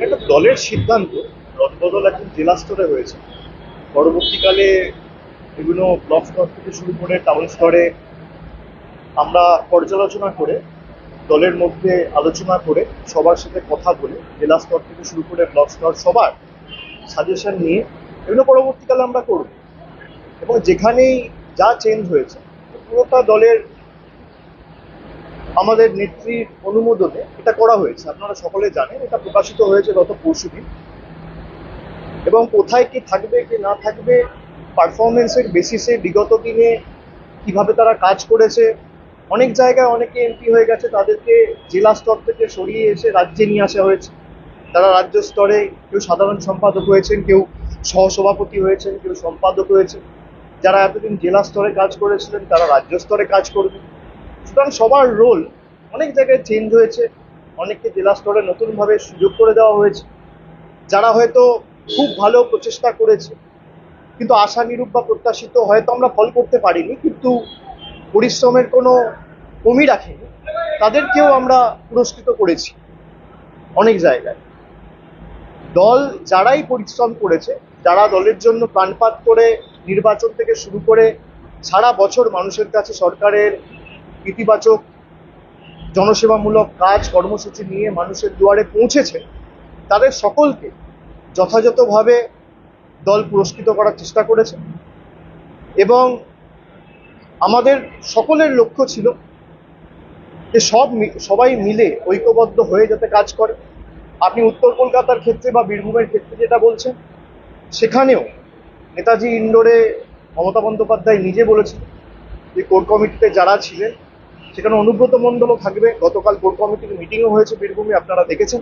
একটা দলের সিদ্ধান্ত রদবদল এখন জেলা স্তরে হয়েছে। পরবর্তীকালে বিভিন্ন ব্লক স্তর থেকে শুরু করে টাউন স্তরে আমরা পর্যালোচনা করে দলের মধ্যে আলোচনা করে সবার সাথে কথা বলে জেলা স্তর থেকে শুরু করে ব্লক স্তর সবার সাজেশন নিয়ে এগুলো পরবর্তীকালে আমরা করব। এবং যেখানেই যা চেঞ্জ হয়েছে পুরোটা দলের আমাদের নেত্রীর অনুমোদনে এটা করা হয়েছে। আপনারা সকলে জানেন এটা প্রকাশিত হয়েছে গত পরশুদিন। এবং কোথায় কি থাকবে কি না থাকবে পারফরমেন্সের বেসিসে বিগত দিনে কিভাবে তারা কাজ করেছে, অনেক জায়গায় অনেকে এমপি হয়ে গেছে, তাদেরকে জেলা স্তর থেকে সরিয়ে এসে রাজ্যে নিয়ে আসা হয়েছে। তারা রাজ্য স্তরে কেউ সাধারণ সম্পাদক হয়েছেন, কেউ সহসভাপতি হয়েছেন, কেউ সম্পাদক হয়েছেন। যারা এতদিন জেলা স্তরে কাজ করেছিলেন তারা রাজ্য স্তরে কাজ করবে। সুতরাং সবার রোল অনেক জায়গায় চেঞ্জ হয়েছে। অনেককে জেলা স্তরে নতুনভাবে সুযোগ করে দেওয়া হয়েছে। যারা হয়তো খুব ভালো প্রচেষ্টা করেছে কিন্তু আশানুরূপ বা প্রত্যাশিত হয়তো আমরা ফল করতে পারিনি, কিন্তু পরিশ্রমের কোনো কমি রাখেনি, তাদেরকেও আমরা পুরস্কৃত করেছি অনেক জায়গায়। দল যারাই পরিশ্রম করেছে, যারা দলের জন্য প্রাণপাত করে নির্বাচন থেকে শুরু করে সারা বছর মানুষের কাছে সরকারের ইতিবাচক জনসেবামূলক কাজ কর্মসূচি নিয়ে মানুষের দুয়ারে পৌঁছেছে, তাদের সকলকে যথাযথভাবে দল পুরস্কৃত করার চেষ্টা করেছে। এবং আমাদের সকলের লক্ষ্য ছিল যে সবাই মিলে ঐক্যবদ্ধ হয়ে যাতে কাজ করে। আপনি উত্তর কলকাতার ক্ষেত্রে বা বীরভূমের ক্ষেত্রে যেটা বলছেন, সেখানেও নেতাজি ইন্ডোরে মমতা বন্দ্যোপাধ্যায় নিজে বলেছেন যে কোর কমিটিতে যারা ছিলেন সেখানে অনুব্রত মণ্ডলও থাকবে। গতকাল কোর কমিটির মিটিংও হয়েছে বীরভূমে, আপনারা দেখেছেন।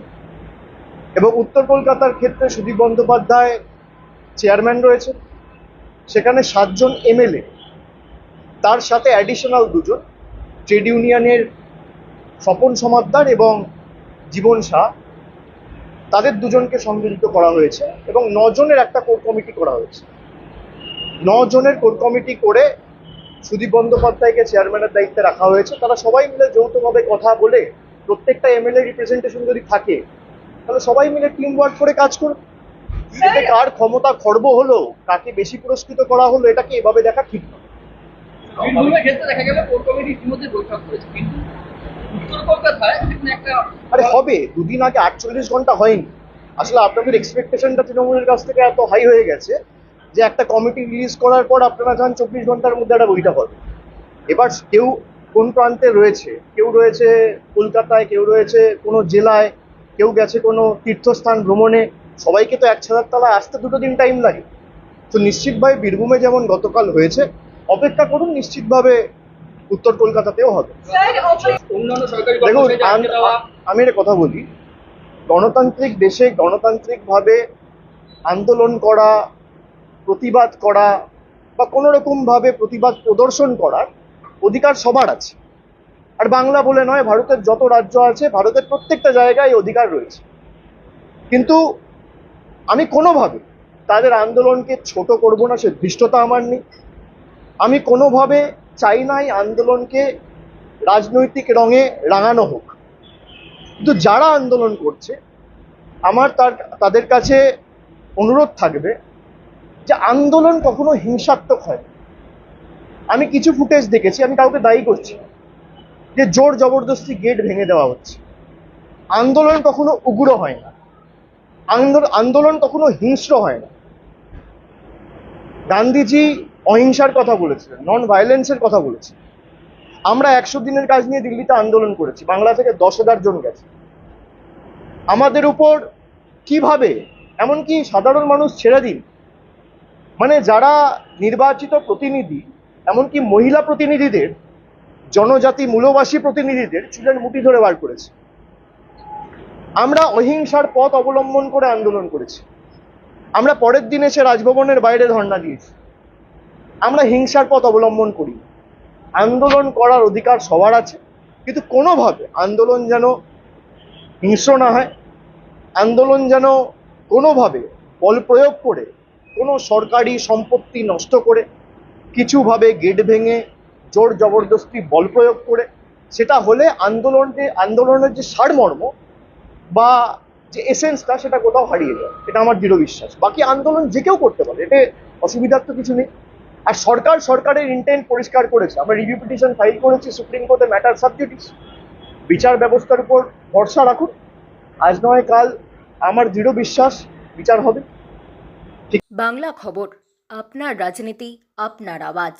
এবং উত্তর কলকাতার ক্ষেত্রে সুদীপ বন্দ্যোপাধ্যায় চেয়ারম্যান রয়েছেন, সেখানে 7জন এমএলএ, তার সাথে অ্যাডিশনাল 2জন ট্রেড ইউনিয়নের স্বপন সমাদ্দার এবং জীবন শাহ, তাদের 2জনকে সংযোজিত করা হয়েছে এবং 9জনের একটা কোর কমিটি করা হয়েছে। 9জনের কোর কমিটি করে সুদীপ বন্দ্যোপাধ্যায়কে চেয়ারম্যানের দায়িত্বে রাখা হয়েছে। তারা সবাই মিলে যৌথভাবে কথা বলে, প্রত্যেকটা এমএলএ রিপ্রেজেন্টেশন যদি থাকে তাহলে সবাই মিলে টিম ওয়ার্ক করে কাজ করবে। এতে কার ক্ষমতা খর্ব হলো, কাকে বেশি পুরস্কৃত করা হলো, এটাকে এভাবে দেখা ঠিক নয়। বীরভূমের ক্ষেত্রে দেখা গেল কোর কমিটি ইতিমধ্যে বৈঠক করেছে, কিন্তু উত্তর কলকাতায় এখানে একটা আরে হবে, দুদিন আগে 48 ঘন্টা হয়নি। আসলে আপনাদের এক্সপেকটেশনটা তৃণমূলের কাছ থেকে এত হাই হয়ে গেছে যে একটা কমিটি রিলিজ করার পর আপনারা চান 24 ঘন্টার মধ্যে একটা বইটা হবে। এবার কেউ কোন প্রান্তে রয়েছে, কেউ রয়েছে কলকাতায়, কেউ রয়েছে কোনো জেলায়, কেউ গেছে কোনো তীর্থস্থান ভ্রমণে, সবাইকে তো 1000 তলায় আসতে 2 দিন টাইম লাগে। তো নিশ্চিতভাবে বীরভূমে যেমন গতকাল হয়েছে, অপেক্ষা করুন, নিশ্চিতভাবে উত্তর কলকাতাতেও হবে। অন্যান্য সরকারি দেখুন, কর্মচারীদের আটকে দেওয়া। আমি একটা কথা বলি, গণতান্ত্রিক দেশে গণতান্ত্রিকভাবে আন্দোলন করা, প্রতিবাদ করা বা কোনো রকমভাবে প্রতিবাদ প্রদর্শন করার অধিকার সবার আছে। আর বাংলা বলে নয়, ভারতের যত রাজ্য আছে, ভারতের প্রত্যেকটা জায়গায় অধিকার রয়েছে। কিন্তু আমি কোনোভাবে তাদের আন্দোলনকে ছোট করব না, সে ধৃষ্টতা আমার নেই। আমি কোনোভাবে চাই না এই আন্দোলনকে রাজনৈতিক রঙে রাঙানো হোক। কিন্তু যারা আন্দোলন করছে, আমার তাদের কাছে অনুরোধ থাকবে যে আন্দোলন কখনো হিংসাত্মক হয়। আমি কিছু ফুটেজ দেখেছি, আমি কাউকে দায়ী করছি না, যে জোর জবরদস্তি গেট ভেঙে দেওয়া হচ্ছে। আন্দোলন কখনো উগ্র হয় না, আন্দোলন কখনো হিংস্র হয় না। গান্ধীজি অহিংসার কথা বলেছিলেন, নন ভায়োলেন্সের কথা বলেছিলেন। আমরা 100 দিনের কাজ নিয়ে দিল্লিতে আন্দোলন করেছি, বাংলা থেকে 10,000 জন গেছে। আমাদের উপর কিভাবে, এমনকি সাধারণ মানুষ ছেড়ে দিন, মানে যারা নির্বাচিত প্রতিনিধি, এমনকি মহিলা প্রতিনিধিদের, জনজাতি মূলবাসী প্রতিনিধিদের চুলের মুঠি ধরে বার করেছে। আমরা অহিংসার পথ অবলম্বন করে আন্দোলন করেছি। আমরা পরের দিন এসে রাজভবনের বাইরে ধর্ণা দিয়েছি। আমরা হিংসার পথ অবলম্বন করি। আন্দোলন করার অধিকার সবার আছে, কিন্তু কোনোভাবে আন্দোলন যেন হিংস্র না হয়, আন্দোলন যেন কোনোভাবে বল প্রয়োগ করে, কোনো সরকারি সম্পত্তি নষ্ট করে, কিছুভাবে গেট ভেঙে জোর জবরদস্তি বল প্রয়োগ করে, সেটা হলে আন্দোলনের যে সারমর্ম বা যে এসেন্সটা সেটা কোথাও হারিয়ে যায়, এটা আমার দৃঢ় বিশ্বাস। বাকি আন্দোলন যে কেউ করতে পারে, এতে অসুবিধার তো কিছু নেই। আর সরকারের ইন্টেন্ট পরিষ্কার করেছে, আমরা রিভিউ পিটিশন ফাইল করেছি সুপ্রিম কোর্টে, ম্যাটার সাব জুডিস। বিচার ব্যবস্থার উপর ভরসা রাখুন, আজ নয় কাল আমার দৃঢ় বিশ্বাস বিচার হবে। বাংলা খবর, আপনার রাজনীতি, আপনার আওয়াজ।